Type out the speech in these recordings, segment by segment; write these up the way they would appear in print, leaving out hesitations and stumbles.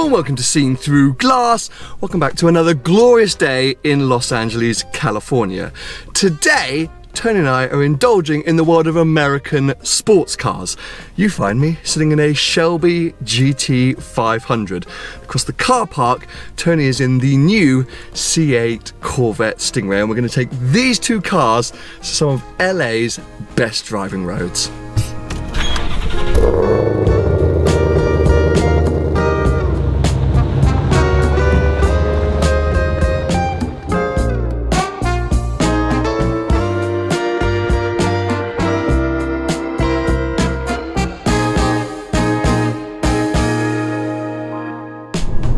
and welcome to Seen Through Glass. Welcome back to another glorious day in Los Angeles, California. Today, Tony and I are indulging in the world of American sports cars. You find me sitting in a Shelby GT500. Across the car park, Tony is in the new C8 Corvette Stingray, and we're going to take these two cars to some of LA's best driving roads.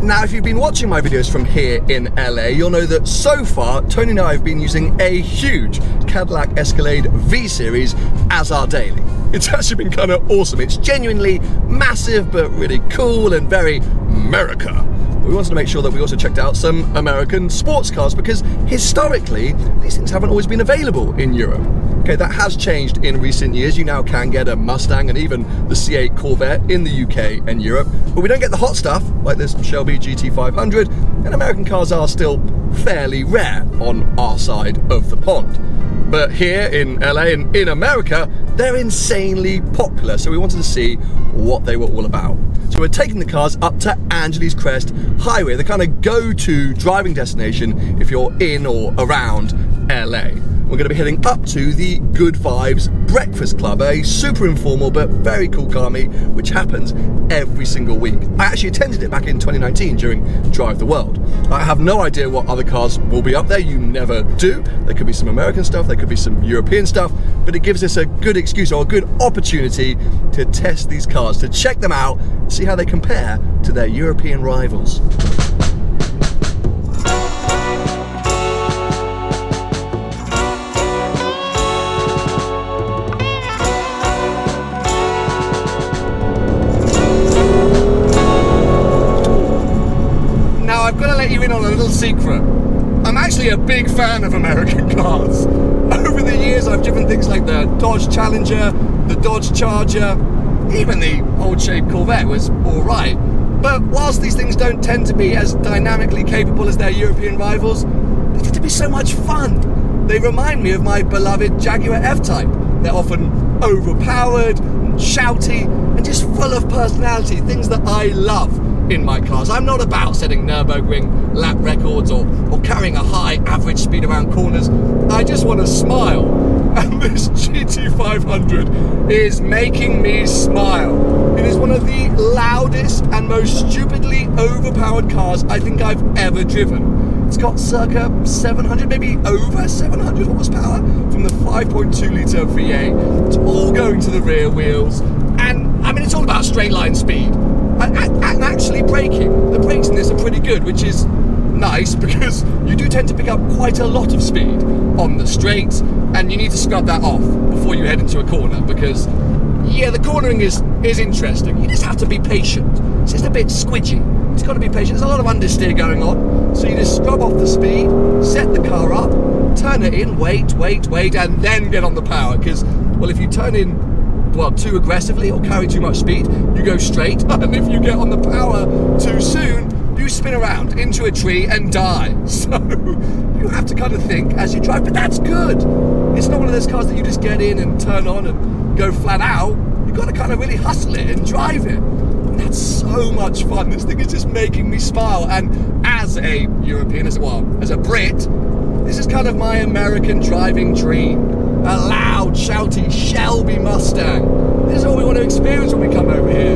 Now, if you've been watching my videos from here in LA, you'll know that so far, Tony and I have been using a huge Cadillac Escalade V-Series as our daily. It's actually been kind of awesome. It's genuinely massive, but really cool and very America. We wanted to make sure that we also checked out some American sports cars because historically, these things haven't always been available in Europe. Okay, that has changed in recent years. You now can get a Mustang and even the C8 Corvette in the UK and Europe, but we don't get the hot stuff like this Shelby GT500, and American cars are still fairly rare on our side of the pond. But here in LA and in America, they're insanely popular, so we wanted to see what they were all about. So we're taking the cars up to Angeles Crest Highway, the kind of go-to driving destination if you're in or around LA. We're going to be heading up to the Good Vibes Breakfast Club, a super informal but very cool car meet which happens every single week. I actually attended it back in 2019 during Drive the World. I have no idea what other cars will be up there, you never do. There could be some American stuff, there could be some European stuff, but it gives us a good excuse or a good opportunity to test these cars, to check them out, see how they compare to their European rivals. I've got to let you in on a little secret. I'm actually a big fan of American cars. Over the years I've driven things like the Dodge Challenger, the Dodge Charger, even the old shape Corvette was alright. But whilst these things don't tend to be as dynamically capable as their European rivals, they tend to be so much fun. They remind me of my beloved Jaguar F-Type. They're often overpowered, and shouty, and just full of personality, things that I love in my cars. I'm not about setting Nürburgring lap records or carrying a high average speed around corners. I just want to smile. And this GT500 is making me smile. It is one of the loudest and most stupidly overpowered cars I think I've ever driven. It's got circa 700, maybe over 700 horsepower from the 5.2 litre V8. It's all going to the rear wheels. And I mean, it's all about straight line speed. And actually braking. The brakes in this are pretty good, which is nice because you do tend to pick up quite a lot of speed on the straights, and you need to scrub that off before you head into a corner because, yeah, the cornering is interesting. You just have to be patient. It's just a bit squidgy. It's got to be patient. There's a lot of understeer going on, so you just scrub off the speed, set the car up, turn it in, wait, and then get on the power because, well, if you turn in too aggressively or carry too much speed, you go straight, and if you get on the power too soon, you spin around into a tree and die. So you have to kind of think as you drive, but that's good. It's not one of those cars that you just get in and turn on and go flat out. You've got to kind of really hustle it and drive it. And that's so much fun. This thing is just making me smile. And as a European, as a Brit, this is kind of my American driving dream. A loud, shouty Shelby Mustang. This is all we want to experience when we come over here.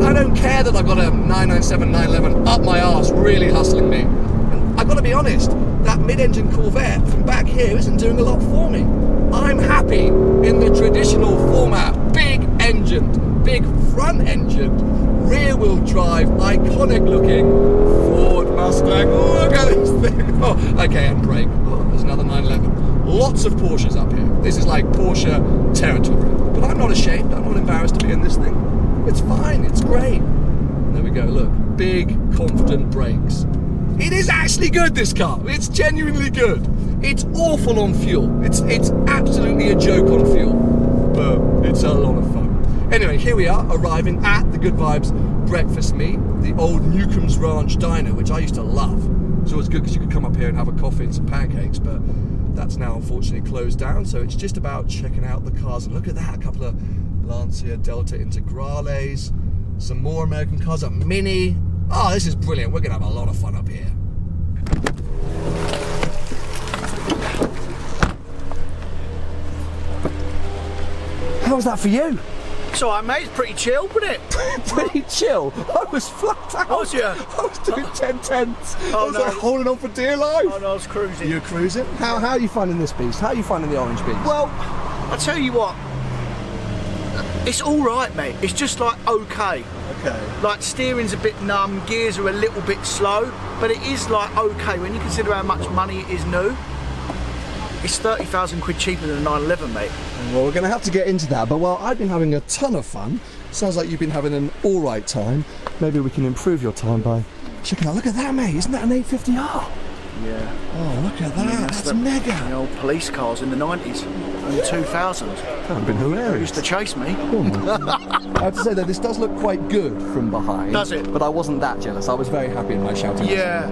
I don't care that I've got a 997, 911 up my arse really hustling me. And I've got to be honest, that mid-engine Corvette from back here isn't doing a lot for me. I'm happy in the traditional format. Big engined, big front engined, rear wheel drive, iconic looking Ford Mustang. Oh, look at this thing. Oh, okay, and brake. Oh, there's another 911. Lots of Porsches up here. This is like Porsche territory. But I'm not ashamed, I'm not embarrassed to be in this thing. It's fine, it's great. There we go, look. Big, confident brakes. It is actually good, this car. It's genuinely good. It's awful on fuel. It's absolutely a joke on fuel. But it's a lot of fun. Anyway, here we are, arriving at the Good Vibes breakfast meet. the old Newcomb's Ranch diner, which I used to love. It was always good because you could come up here and have a coffee and some pancakes, but that's now unfortunately closed down. So it's just about checking out the cars. And look at that, a couple of Lancia Delta Integrales, some more American cars, a Mini. Oh, this is brilliant. We're going to have a lot of fun up here. How was that for you? It's alright, mate. It's pretty chill, wasn't it? Pretty chill. I was flat out. Was you? I was doing 10 tenths. Oh, I was no. like holding on for dear life. Oh, no, I was cruising. You're cruising? How are you finding this beast? How are you finding the orange beast? Well, I tell you what, it's alright, mate. It's just like okay. Okay. Like steering's a bit numb, gears are a little bit slow, but it is like okay when you consider how much money it is new. It's 30,000 quid cheaper than a 911, mate. Well, we're going to have to get into that, but while I've been having a ton of fun, sounds like you've been having an alright time. Maybe we can improve your time by checking out. Look at that, mate. Isn't that an 850R? Yeah. Oh, look at that. That's the mega. The old police cars in the 90s and the 2000s. That would have been hilarious. Used to chase me. I have to say that this does look quite good from behind. Does it? But I wasn't that jealous. I was very happy in my shouting. Yeah.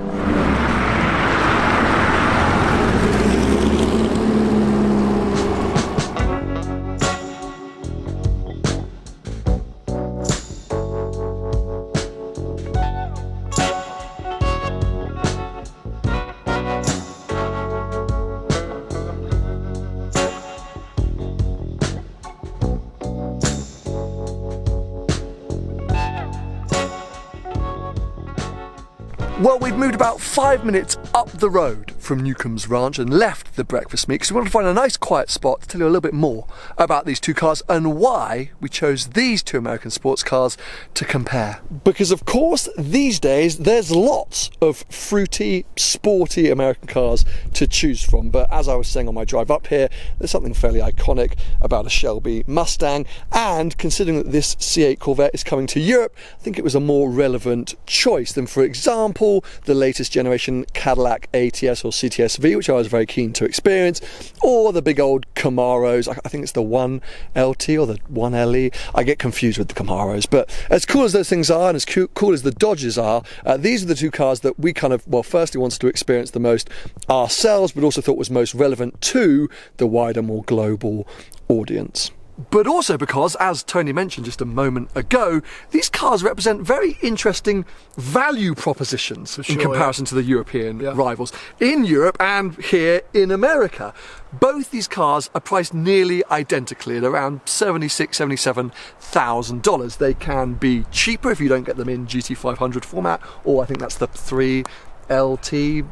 Well, we've moved about 5 minutes up the road from Newcomb's Ranch and left the breakfast meet because we wanted to find a nice quiet spot to tell you a little bit more about these two cars and why we chose these two American sports cars to compare. Because of course, these days, there's lots of fruity, sporty American cars to choose from. But as I was saying on my drive up here, there's something fairly iconic about a Shelby Mustang. And considering that this C8 Corvette is coming to Europe, I think it was a more relevant choice than, for example, the latest generation Cadillac ATS or CTS-V, which I was very keen to experience, or the big old Camaros. I think it's the 1LT or the 1LE. I get confused with the Camaros, but as cool as those things are and as cool as the Dodges are, these are the two cars that we kind of, well, firstly wanted to experience the most ourselves, but also thought was most relevant to the wider, more global audience. But also because, as Tony mentioned just a moment ago, these cars represent very interesting value propositions in comparison to the European rivals in Europe and here in America. Both these cars are priced nearly identically at around $76,000, $77,000. They can be cheaper if you don't get them in GT500 format, or I think that's the 3LT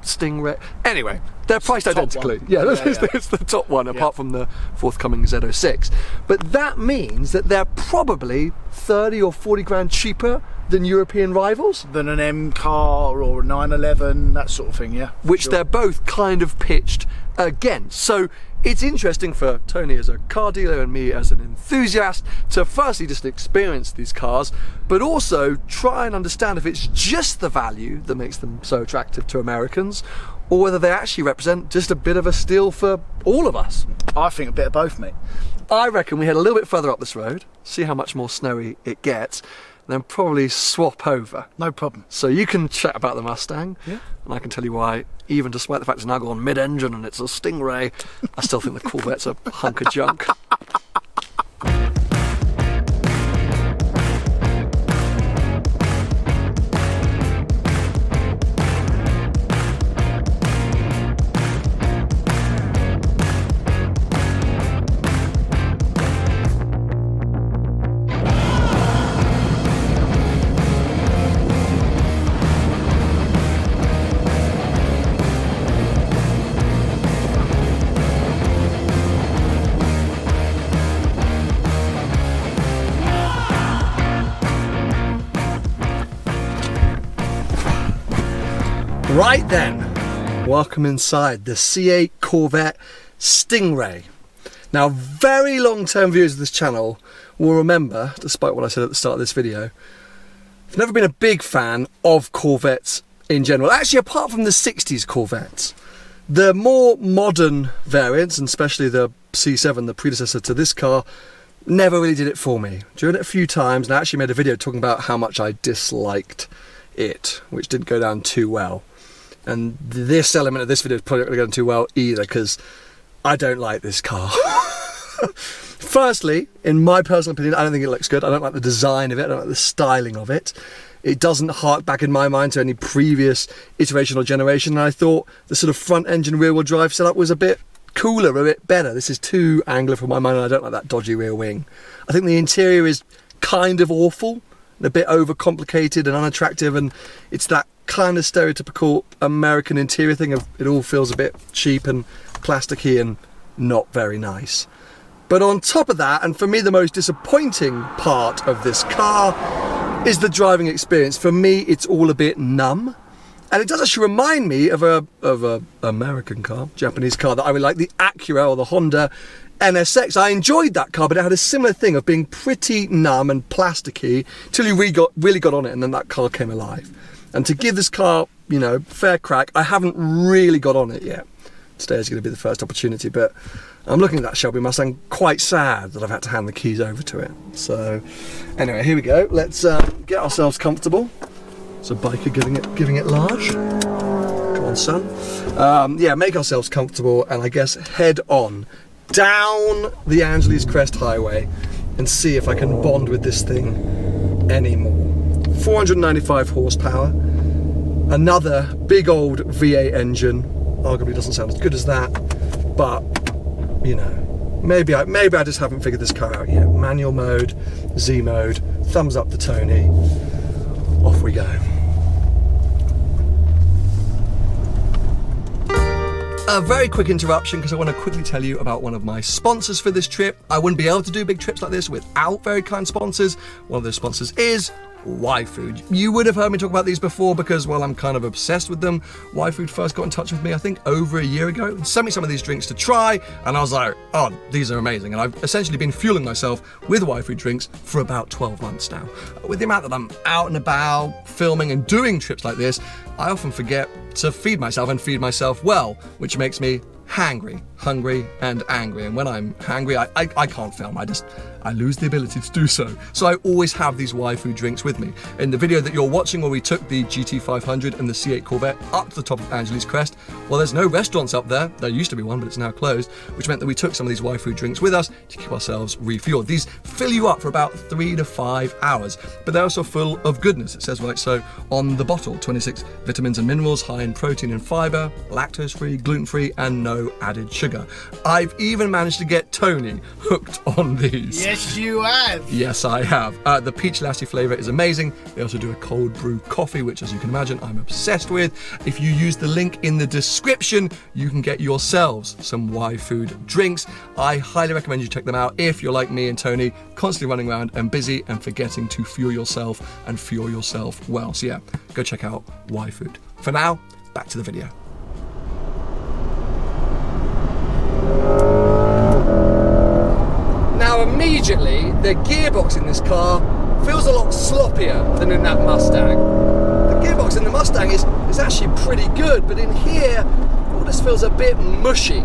Stingray. Anyway, they're priced identically. It's the top one, apart from the forthcoming Z06. But that means that they're probably 30 or 40 grand cheaper than European rivals. Than an M car or a 911, that sort of thing, yeah. Which they're both kind of pitched against. So it's interesting for Tony as a car dealer and me as an enthusiast to firstly just experience these cars, but also try and understand if it's just the value that makes them so attractive to Americans, or whether they actually represent just a bit of a steal for all of us. I think a bit of both, mate. I reckon we head a little bit further up this road, see how much more snowy it gets, and then probably swap over. No problem. So you can chat about the Mustang, and I can tell you why, even despite the fact it's now gone mid-engine and it's a Stingray, I still think the Corvette's a hunk of junk. Right then, welcome inside the C8 Corvette Stingray. Now, very long-term viewers of this channel will remember, despite what I said at the start of this video, I've never been a big fan of Corvettes in general. Actually, apart from the 60s Corvettes. The more modern variants, and especially the C7, the predecessor to this car, never really did it for me. Driven it a few times, and I actually made a video talking about how much I disliked it, which didn't go down too well. And this element of this video is probably not going to go down too well either, because I don't like this car. Firstly, in my personal opinion, I don't think it looks good. I don't like the design of it. I don't like the styling of it. It doesn't hark back in my mind to any previous iteration or generation. And I thought the sort of front engine rear wheel drive setup was a bit cooler, a bit better. This is too angular for my mind, and I don't like that dodgy rear wing. I think the interior is kind of awful, and a bit overcomplicated and unattractive, and it's that kind of stereotypical American interior thing of it all feels a bit cheap and plasticky and not very nice. But on top of that, and for me the most disappointing part of this car, is the driving experience. For me, it's all a bit numb. And it does actually remind me of a American car, Japanese car that I really like, the Acura or the Honda NSX. I enjoyed that car, but it had a similar thing of being pretty numb and plasticky till you really got on it, and then that car came alive. And to give this car, you know, fair crack, I haven't really got on it yet. Today is going to be the first opportunity, but I'm looking at that Shelby Mustang, quite sad that I've had to hand the keys over to it. So anyway, here we go. Let's get ourselves comfortable. It's a biker giving it large. Come on, son. Yeah, make ourselves comfortable, and I guess head on down the Angeles Crest highway and see if I can bond with this thing anymore. 495 horsepower, another big old V8 engine. Arguably doesn't sound as good as that, but you know, maybe I just haven't figured this car out yet. Manual mode, Z mode, thumbs up to Tony. Off we go. A very quick interruption, because I want to quickly tell you about one of my sponsors for this trip. I wouldn't be able to do big trips like this without very kind sponsors. One of those sponsors is Y-Food. You would have heard me talk about these before because, well, I'm kind of obsessed with them. Y-Food first got in touch with me, I think, over a year ago, and sent me some of these drinks to try, and I was like, oh, these are amazing. And I've essentially been fueling myself with Y-Food drinks for about 12 months now. With the amount that I'm out and about, filming and doing trips like this, I often forget to feed myself and feed myself well, which makes me hangry, hungry, and angry. And when I'm hangry, I can't film. I lose the ability to do so. So I always have these Y-Food drinks with me. In the video that you're watching where we took the GT500 and the C8 Corvette up to the top of Angeles Crest, well, there's no restaurants up there. There used to be one, but it's now closed, which meant that we took some of these Y-Food drinks with us to keep ourselves refueled. These fill you up for about 3 to 5 hours, but they're also full of goodness. It says right so on the bottle, 26 vitamins and minerals, high in protein and fiber, lactose-free, gluten-free, and no added sugar. I've even managed to get Tony hooked on these. Yes, you have. Yes, I have. The peach lassi flavour is amazing. They also do a cold brew coffee, which, as you can imagine, I'm obsessed with. If you use the link in the description, you can get yourselves some Y-Food drinks. I highly recommend you check them out if you're like me and Tony, constantly running around and busy and forgetting to fuel yourself and fuel yourself well. So yeah, go check out Y-Food. For now, back to the video. Now immediately, the gearbox in this car feels a lot sloppier than in that Mustang. The gearbox in the Mustang is actually pretty good, but in here, all this feels a bit mushy.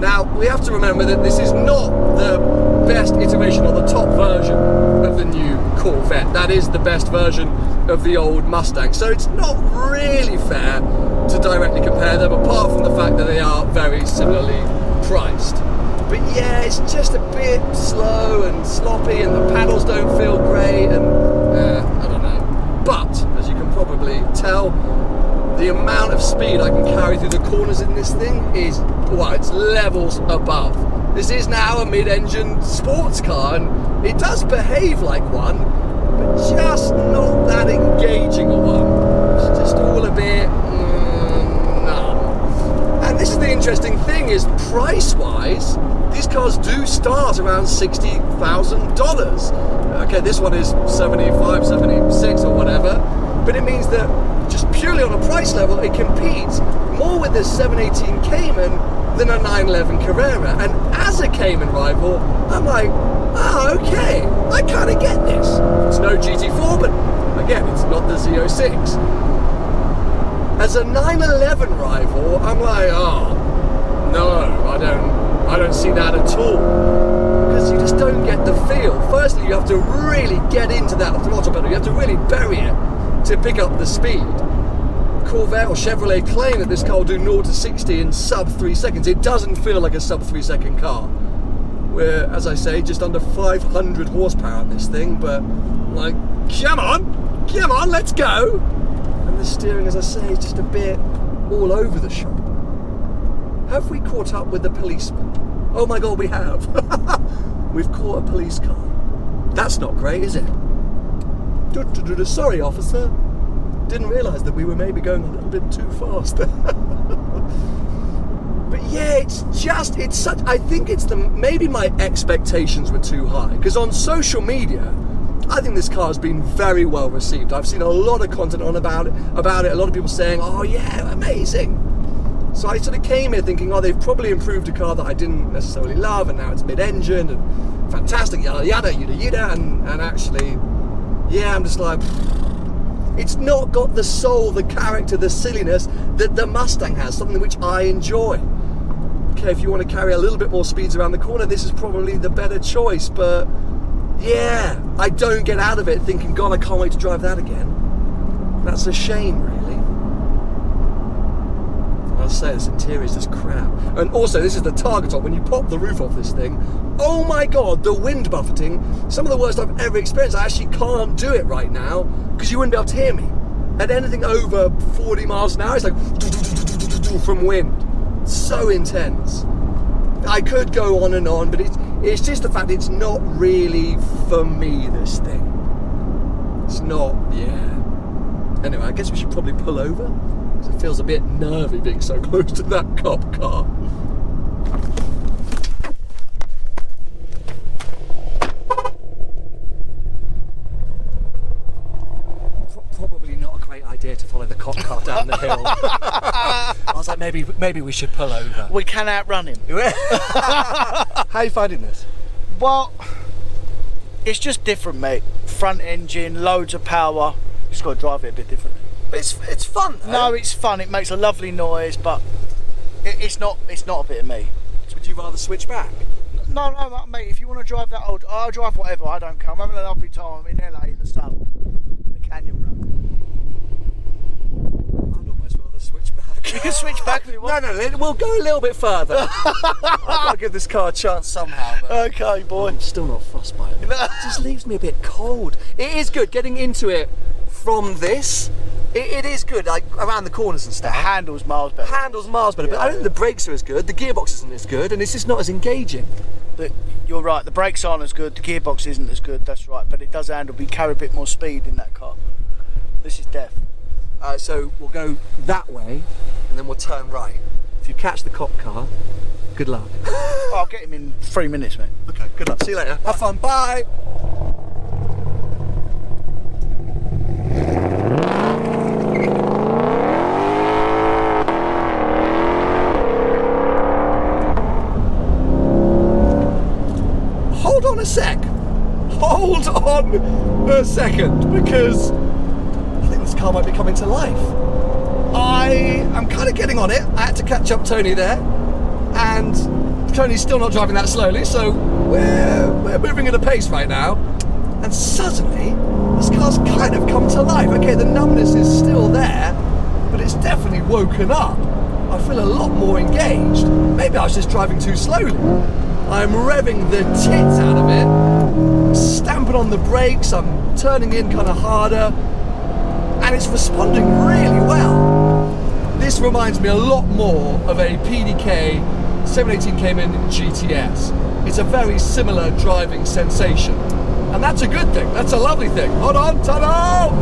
Now, we have to remember that this is not the best iteration or the top version of the new Corvette. That is the best version of the old Mustang. So it's not really fair to directly compare them, apart from the fact that they are very similarly priced. But yeah, it's just a bit slow and sloppy, and the pedals don't feel great, and I don't know. But, as you can probably tell, the amount of speed I can carry through the corners in this thing is, well, it's levels above. This is now a mid-engine sports car, and it does behave like one, but just not that engaging a one. It's just all a bit numb. And this is the interesting thing, is price-wise, these cars do start around $60,000. Okay, this one is 75, 76 or whatever, but it means that just purely on a price level, it competes more with this 718 Cayman than a 911 Carrera. And as a Cayman rival, I'm like, oh, okay, I kind of get this. It's no GT4, but again, it's not the Z06. As a 911 rival, I'm like, oh, no, I don't see that at all. because you just don't get the feel. Firstly, you have to really get into that throttle pedal. You have to really bury it to pick up the speed. Corvette or Chevrolet claim that this car will do 0 to 60 in sub 3 seconds. It doesn't feel like a sub 3 second car. We're, as I say, just under 500 horsepower on this thing, but like, come on, let's go. And the steering, as I say, is just a bit all over the shop. Have we caught up with the policeman? Oh my God, we have. We've caught a police car. That's not great, is it? Sorry, officer. Didn't realise that we were maybe going a little bit too fast. But yeah, it's such, I think it's maybe my expectations were too high. Because on social media, I think this car has been very well received. I've seen a lot of content about it. A lot of people saying, oh yeah, amazing. So I sort of came here thinking, oh, they've probably improved a car that I didn't necessarily love, and now it's mid-engine and fantastic, yada yada yada yada, and actually, yeah, I'm just like, it's not got the soul, the character, the silliness that the Mustang has, something which I enjoy. Okay, if you want to carry a little bit more speeds around the corner, this is probably the better choice, but yeah, I don't get out of it thinking, God, I can't wait to drive that again. That's a shame, really. I'll say this interior is just crap. And also, this is the target top. When you pop the roof off this thing, oh my God, the wind buffeting, some of the worst I've ever experienced. I actually can't do it right now because you wouldn't be able to hear me. At anything over 40 miles an hour, it's like from wind. So intense. I could go on, but it's just the fact it's not really for me, this thing. It's not, yeah. Anyway, I guess we should probably pull over. It feels a bit nervy being so close to that cop car. Probably not a great idea to follow the cop car down the hill. I was like, maybe we should pull over. We can outrun him. How are you finding this? Well, it's just different, mate. Front engine, loads of power. You just got to drive it a bit differently. It's fun though. No, it's fun. It makes a lovely noise, but it's not a bit of me. Would you rather switch back? No, mate. If you want to drive that old, I'll drive whatever. I don't care. I'm having a lovely time. I'm in LA in the sun, the canyon run. I'd almost rather switch back. You can switch back if you want. No, we'll go a little bit further. I've got to give this car a chance somehow. But okay, boy. I'm still not fussed by it. It just leaves me a bit cold. It is good getting into it from this. It is good, like around the corners and stuff. The handle's miles better. But I don't think the brakes are as good, the gearbox isn't as good, and it's just not as engaging. You're right, the brakes aren't as good, the gearbox isn't as good, that's right, but it does handle, we carry a bit more speed in that car. This is death. So we'll go that way, and then we'll turn right. If you catch the cop car, good luck. I'll get him in 3 minutes, mate. Okay, good luck, see you later. Have fun, bye! Hold on a second, because I think this car might be coming to life. I'm kind of getting on it. I had to catch up Tony there, and Tony's still not driving that slowly, so we're moving at a pace right now, and suddenly this car's kind of come to life. Okay, the numbness is still there, but it's definitely woken up. I feel a lot more engaged. Maybe I was just driving too slowly. I'm revving the tits out of it, I'm stamping on the brakes, I'm turning in kind of harder, and it's responding really well. This reminds me a lot more of a PDK 718 Cayman GTS. It's a very similar driving sensation, and that's a good thing, that's a lovely thing. Hold on, tunnel!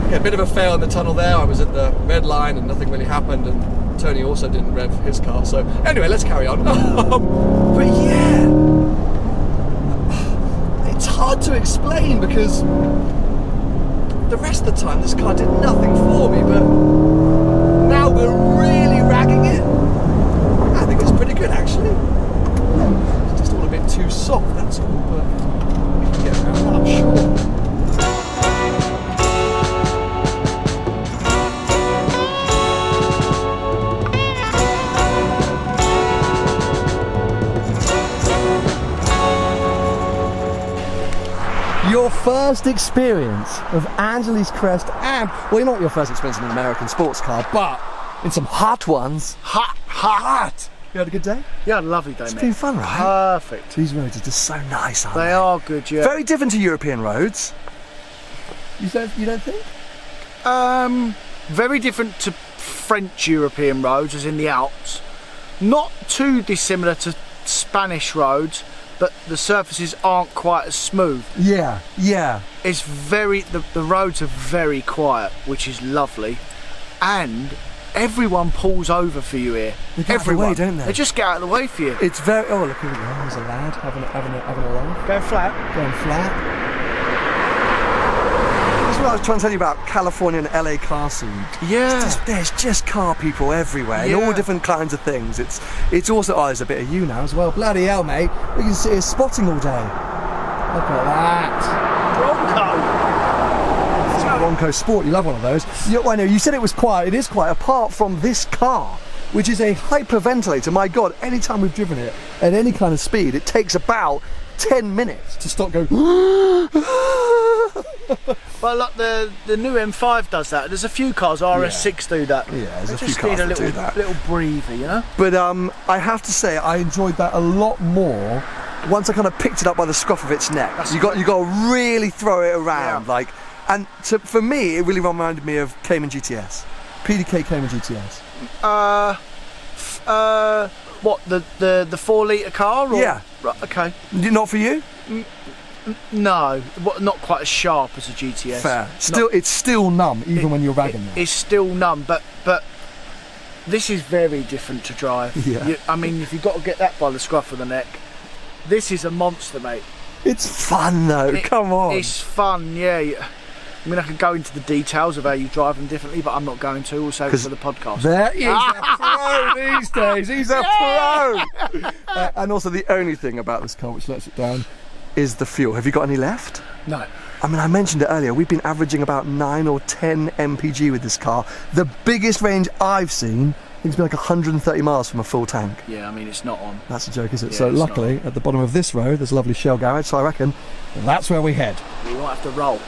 Okay, a bit of a fail in the tunnel there. I was at the red line and nothing really happened, and Tony also didn't rev his car, so anyway, let's carry on. But yeah, it's hard to explain because the rest of the time this car did nothing for me, but now we're really ragging it. I think it's pretty good actually. It's just all a bit too soft, that's all, but we can get around that, I'm sure. first experience of Angeles Crest and, well, you're not your first experience in an American sports car, but in some hot ones. Hot! You had a good day? Yeah, a lovely day, mate. It's been fun, right? Perfect. These roads are just so nice, aren't they? They are good, yeah. Very different to European roads. You don't think? Very different to French European roads, as in the Alps. Not too dissimilar to Spanish roads, but the surfaces aren't quite as smooth. Yeah. It's the roads are very quiet, which is lovely, and everyone pulls over for you here. They get out of the way, don't they? They just get out of the way for you. It's very. Oh, look, here we go. There's a lad having a laugh. Going flat. Going flat. That's what I was trying to tell you about California and LA car scene. Yeah. There's just car people everywhere, and all different kinds of things. It's also, oh, there's a bit of you now as well. Bloody hell, mate. We can sit here spotting all day. Look at that. Bronco. Bronco Sport, you love one of those. I know, you said it was quiet. It is quiet, apart from this car, which is a hyperventilator. My God, anytime we've driven it at any kind of speed, it takes about 10 minutes to stop going. Well, look, the new M5 does that. There's a few cars, RS6 do that. Yeah, there's they a few just cars need a that little, do that. little breather, you know? But I have to say, I enjoyed that a lot more once I kind of picked it up by the scruff of its neck. You got to really throw it around, like. And for me, it really reminded me of Cayman GTS, PDK Cayman GTS. What, the 4-litre car? Or? Yeah. Right, okay. Not for you? No, not quite as sharp as a GTS. Fair. It's still numb, even when you're ragging it. It's still numb, but this is very different to drive. Yeah. I mean, if you've got to get that by the scruff of the neck, this is a monster, mate. It's fun though, come on. It's fun, yeah. I mean, I could go into the details of how you drive them differently, but I'm not going to. We'll save it for the podcast. He's a pro these days. He's a pro. And also, the only thing about this car which lets it down is the fuel. Have you got any left? No. I mean, I mentioned it earlier. We've been averaging about 9 or 10 mpg with this car. The biggest range I've seen, I think it's been like 130 miles from a full tank. Yeah, I mean, it's not on. That's a joke, is it? Yeah, So luckily, at the bottom of this road, there's a lovely Shell garage. So I reckon that's where we head. We might have to roll.